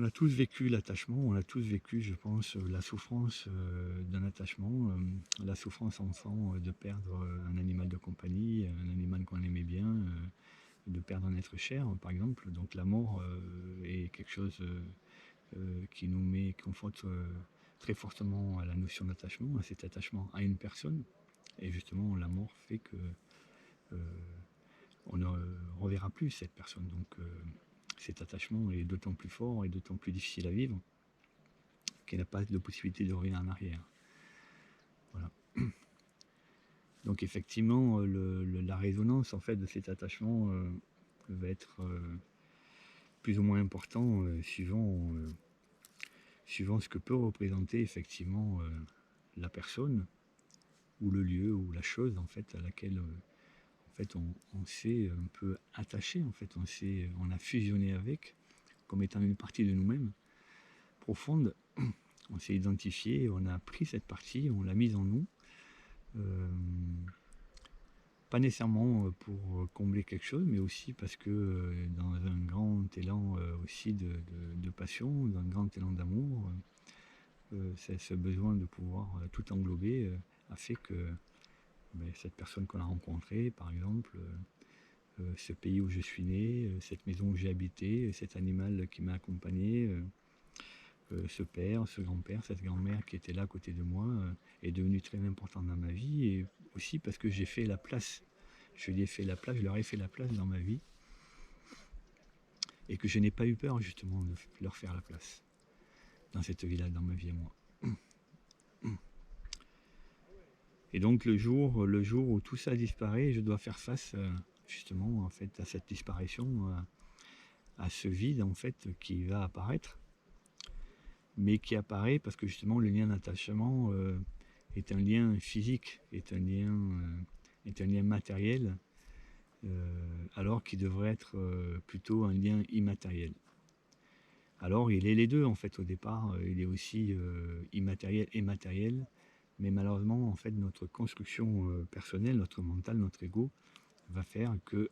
a tous vécu l'attachement, on a tous vécu, je pense, la souffrance d'un attachement, la souffrance enfant de perdre un animal de compagnie, un animal qu'on aimait bien, de perdre un être cher, par exemple. Donc la mort est quelque chose qui nous met, confronte très fortement à la notion d'attachement, à cet attachement à une personne. Et justement, la mort fait que euh, on ne reverra plus cette personne. Donc cet attachement est d'autant plus fort et d'autant plus difficile à vivre qu'il n'a pas de possibilité de revenir en arrière. Voilà. Donc effectivement, la résonance en fait de cet attachement va être plus ou moins important suivant ce que peut représenter effectivement la personne ou le lieu ou la chose en fait à laquelle en fait on s'est un peu attaché, en fait on a fusionné avec comme étant une partie de nous-mêmes profonde. On s'est identifié, on a pris cette partie, on l'a mise en nous. Euh, Pas nécessairement pour combler quelque chose, mais aussi parce que dans un grand élan aussi de passion, dans un grand élan d'amour, ce besoin de pouvoir tout englober a fait que cette personne qu'on a rencontrée, par exemple, ce pays où je suis né, cette maison où j'ai habité, cet animal qui m'a accompagné, ce père, ce grand-père, cette grand-mère qui était là à côté de moi, est devenu très important dans ma vie, et aussi parce que j'ai fait la place. Je lui ai fait la place, je leur ai fait la place dans ma vie, et que je n'ai pas eu peur justement de leur faire la place dans cette vie-là, dans ma vie à moi. Et donc le jour où tout ça disparaît, je dois faire face justement en fait à cette disparition, à ce vide en fait qui va apparaître, mais qui apparaît parce que justement le lien d'attachement est un lien physique, est un lien matériel, alors qu'il devrait être plutôt un lien immatériel. Alors il est les deux en fait au départ, il est aussi immatériel et matériel, mais malheureusement en fait notre construction personnelle, notre mental, notre ego va faire que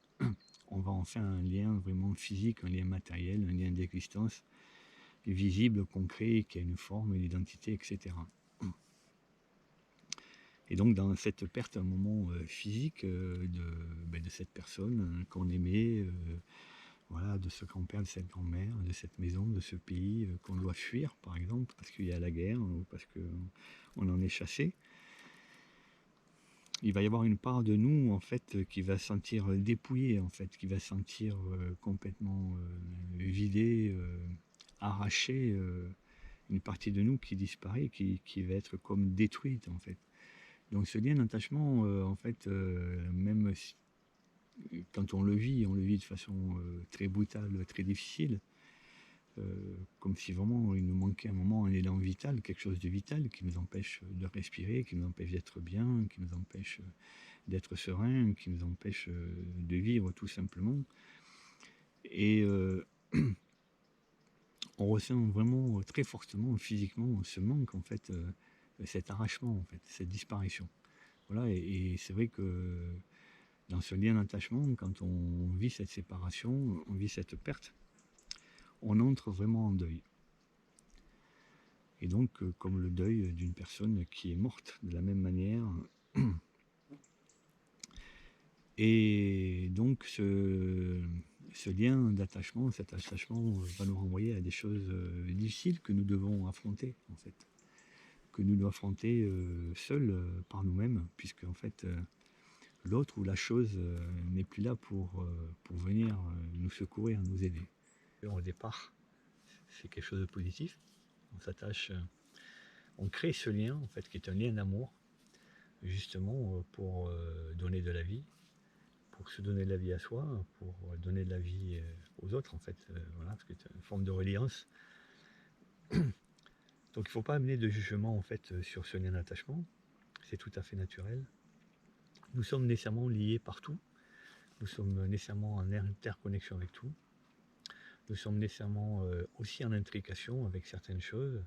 on va en faire un lien vraiment physique, un lien matériel, un lien d'existence visible, concret, qui a une forme, une identité, etc. Et donc dans cette perte à un moment physique de cette personne qu'on aimait, voilà, de ce grand-père, de cette grand-mère, de cette maison, de ce pays qu'on doit fuir, par exemple, parce qu'il y a la guerre ou parce qu'on en est chassé, il va y avoir une part de nous, en fait, qui va se sentir dépouillée, en fait, qui va se sentir complètement vidée, arrachée, une partie de nous qui disparaît, qui va être comme détruite, en fait. Donc ce lien d'attachement, en fait, même si, quand on le vit de façon très brutale, très difficile, comme si vraiment il nous manquait un moment un élan vital, quelque chose de vital qui nous empêche de respirer, qui nous empêche d'être bien, qui nous empêche d'être serein, qui nous empêche de vivre tout simplement. Et on ressent vraiment très fortement physiquement ce manque en fait, cet arrachement en fait, cette disparition. Voilà, et c'est vrai que dans ce lien d'attachement, quand on vit cette séparation, on vit cette perte, on entre vraiment en deuil. Et donc, comme le deuil d'une personne qui est morte de la même manière. Et donc, ce lien d'attachement, cet attachement va nous renvoyer à des choses difficiles que nous devons affronter, en fait. Que nous devons affronter seuls par nous-mêmes, puisque, en fait, l'autre ou la chose n'est plus là pour venir nous secourir, nous aider. Au départ, c'est quelque chose de positif. On s'attache, on crée ce lien, en fait, qui est un lien d'amour, justement pour donner de la vie, pour se donner de la vie à soi, pour donner de la vie aux autres, en fait. Voilà, parce que c'est une forme de reliance. Donc il ne faut pas amener de jugement, en fait, sur ce lien d'attachement. C'est tout à fait naturel. Nous sommes nécessairement liés partout. Nous sommes nécessairement en interconnexion avec tout. Nous sommes nécessairement aussi en intrication avec certaines choses.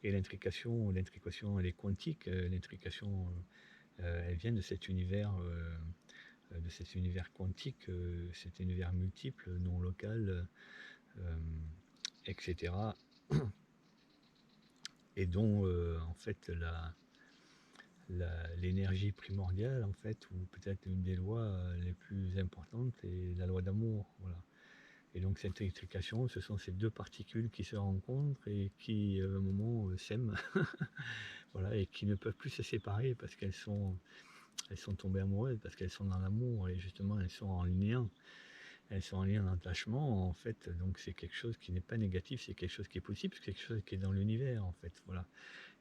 Et l'intrication, elle est quantique. L'intrication, elle vient de cet univers quantique, cet univers multiple, non local, etc. Et dont en fait l'énergie primordiale, en fait, ou peut-être une des lois les plus importantes, est la loi d'amour. Voilà. Et donc cette électrification, ce sont ces deux particules qui se rencontrent et qui, à un moment, s'aiment, voilà, et qui ne peuvent plus se séparer parce elles sont tombées amoureuses, parce qu'elles sont dans l'amour, et justement elles sont en lien. Elles sont en lien d'attachement, en fait, donc c'est quelque chose qui n'est pas négatif, c'est quelque chose qui est possible, c'est quelque chose qui est dans l'univers, en fait, voilà.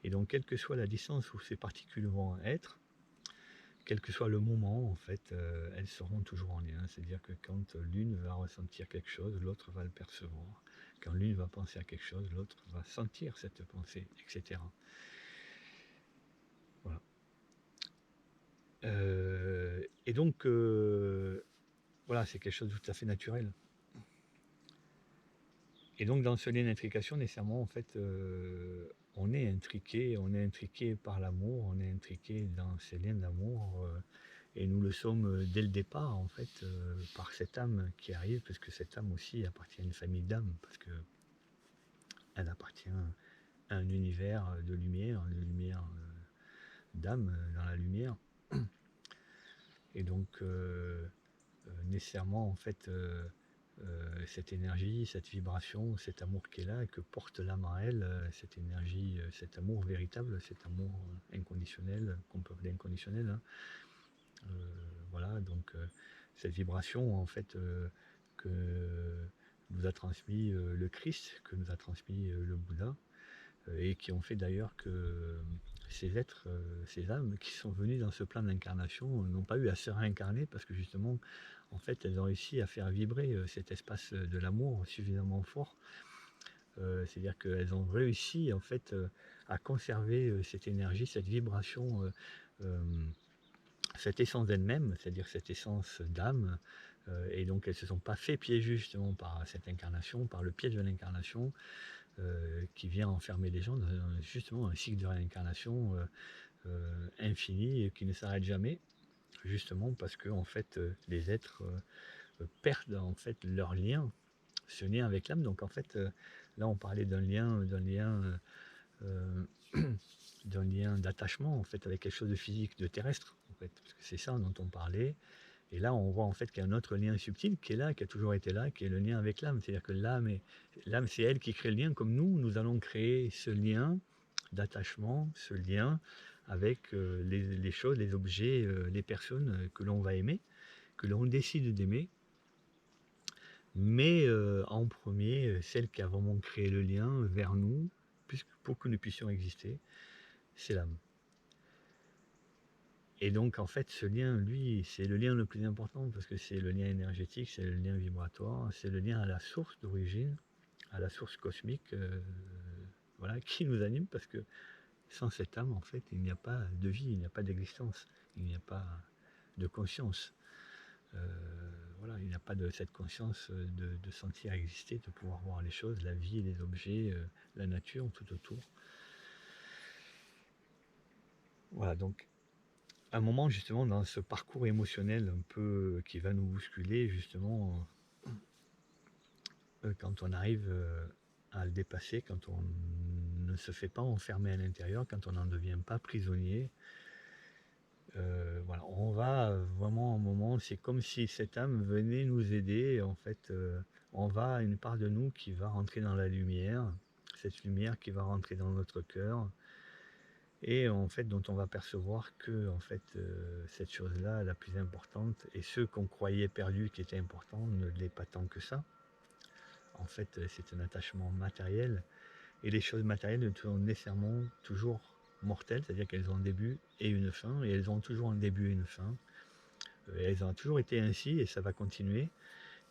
Et donc, quelle que soit la distance où ces particules vont être, quel que soit le moment, en fait, elles seront toujours en lien. C'est-à-dire que quand l'une va ressentir quelque chose, l'autre va le percevoir. Quand l'une va penser à quelque chose, l'autre va sentir cette pensée, etc. Voilà. Et donc, voilà, c'est quelque chose de tout à fait naturel. Et donc, dans ce lien d'intrication, nécessairement, en fait, on est intriqué par l'amour, on est intriqué dans ces liens d'amour. Et nous le sommes dès le départ, en fait, par cette âme qui arrive, parce que cette âme aussi appartient à une famille d'âmes, parce qu'elle appartient à un univers de lumière, une lumière d'âme dans la lumière. Et donc, nécessairement, en fait, cette énergie, cette vibration, cet amour qui est là, et que porte l'âme en elle, cette énergie, cet amour véritable, cet amour inconditionnel, qu'on peut appeler inconditionnel, hein. Voilà, donc cette vibration, en fait, que nous a transmis le Christ, que nous a transmis le Bouddha, et qui ont fait d'ailleurs que ces êtres, ces âmes qui sont venus dans ce plan d'incarnation n'ont pas eu à se réincarner, parce que justement, en fait, elles ont réussi à faire vibrer cet espace de l'amour suffisamment fort. C'est-à-dire qu'elles ont réussi, en fait, à conserver cette énergie, cette vibration, cette essence d'elle-même, c'est-à-dire cette essence d'âme. Et donc elles ne se sont pas fait piéger justement par cette incarnation, par le piège de l'incarnation, qui vient enfermer les gens dans justement un cycle de réincarnation infini, et qui ne s'arrête jamais, justement parce que en fait les êtres perdent en fait leur lien, ce lien avec l'âme. Donc en fait là on parlait euh, d'un lien d'attachement en fait avec quelque chose de physique, de terrestre, en fait, parce que c'est ça dont on parlait. Et là, on voit en fait qu'il y a un autre lien subtil qui est là, qui a toujours été là, qui est le lien avec l'âme. C'est-à-dire que l'âme, c'est elle qui crée le lien, comme nous allons créer ce lien d'attachement, ce lien avec les choses, les objets, les personnes que l'on va aimer, que l'on décide d'aimer. Mais en premier, celle qui a vraiment créé le lien vers nous, pour que nous puissions exister, c'est l'âme. Et donc, en fait, ce lien, lui, c'est le lien le plus important, parce que c'est le lien énergétique, c'est le lien vibratoire, c'est le lien à la source d'origine, à la source cosmique, voilà, qui nous anime, parce que sans cette âme, en fait, il n'y a pas de vie, il n'y a pas d'existence, il n'y a pas de conscience. Voilà, il n'y a pas de cette conscience de sentir exister, de pouvoir voir les choses, la vie, les objets, la nature tout autour. Voilà, donc un moment justement dans ce parcours émotionnel un peu qui va nous bousculer, justement, quand on arrive à le dépasser, quand on ne se fait pas enfermer à l'intérieur, quand on n'en devient pas prisonnier. Voilà, on va vraiment un moment, c'est comme si cette âme venait nous aider, en fait, on va, une part de nous qui va rentrer dans la lumière, cette lumière qui va rentrer dans notre cœur, et en fait dont on va percevoir que en fait cette chose-là, la plus importante, et ce qu'on croyait perdu qui était important, ne l'est pas tant que ça. En fait, c'est un attachement matériel, et les choses matérielles sont nécessairement toujours mortelles, c'est-à-dire qu'elles ont un début et une fin, et elles ont toujours un début et une fin. Elles ont toujours été ainsi, et ça va continuer,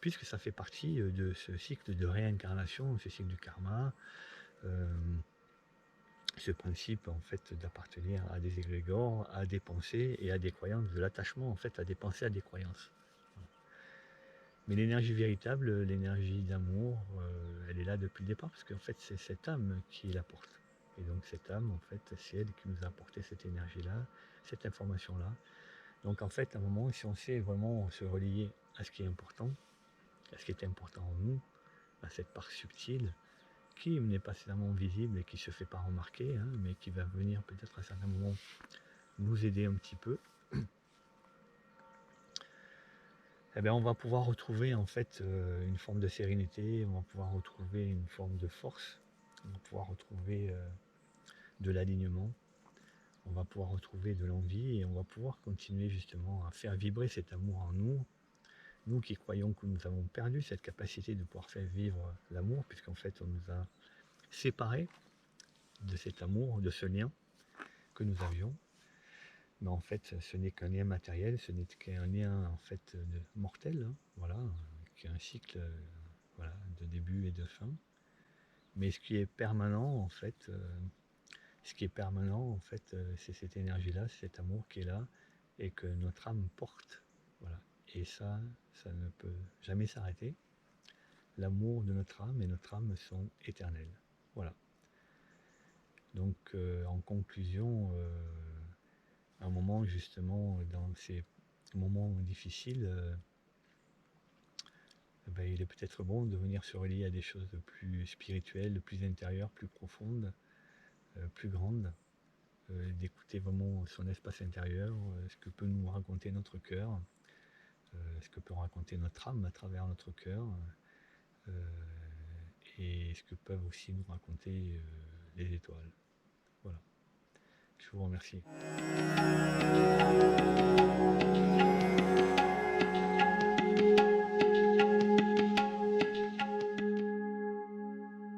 puisque ça fait partie de ce cycle de réincarnation, ce cycle du karma, ce principe en fait d'appartenir à des égrégores, à des pensées et à des croyances, de l'attachement en fait à des pensées, à des croyances. Mais l'énergie véritable, l'énergie d'amour, elle est là depuis le départ, parce qu'en fait c'est cette âme qui la porte. Et donc cette âme, en fait, c'est elle qui nous a apporté cette énergie-là, cette information-là. Donc en fait, à un moment, si on sait vraiment se relier à ce qui est important, à ce qui est important en nous, à cette part subtile, qui n'est pas nécessairement visible et qui ne se fait pas remarquer, hein, mais qui va venir peut-être à certains moments nous aider un petit peu, eh bien, on va pouvoir retrouver en fait une forme de sérénité, on va pouvoir retrouver une forme de force, on va pouvoir retrouver de l'alignement, on va pouvoir retrouver de l'envie et on va pouvoir continuer justement à faire vibrer cet amour en nous. Nous qui croyons que nous avons perdu cette capacité de pouvoir faire vivre l'amour, puisqu'en fait on nous a séparés de cet amour, de ce lien que nous avions. Mais en fait, ce n'est qu'un lien matériel, ce n'est qu'un lien en fait mortel, hein, voilà, qui est un cycle voilà, de début et de fin. Mais ce qui est permanent en fait, c'est cette énergie-là, c'est cet amour qui est là et que notre âme porte. Voilà. Et ça ne peut jamais s'arrêter. L'amour de notre âme et notre âme sont éternels. Voilà. Donc en conclusion, un moment justement dans ces moments difficiles, ben, il est peut-être bon de venir se relier à des choses plus spirituelles, plus intérieures, plus profondes, plus grandes, d'écouter vraiment son espace intérieur, ce que peut nous raconter notre cœur, ce que peut raconter notre âme à travers notre cœur, et ce que peuvent aussi nous raconter les étoiles. Voilà. Je vous remercie.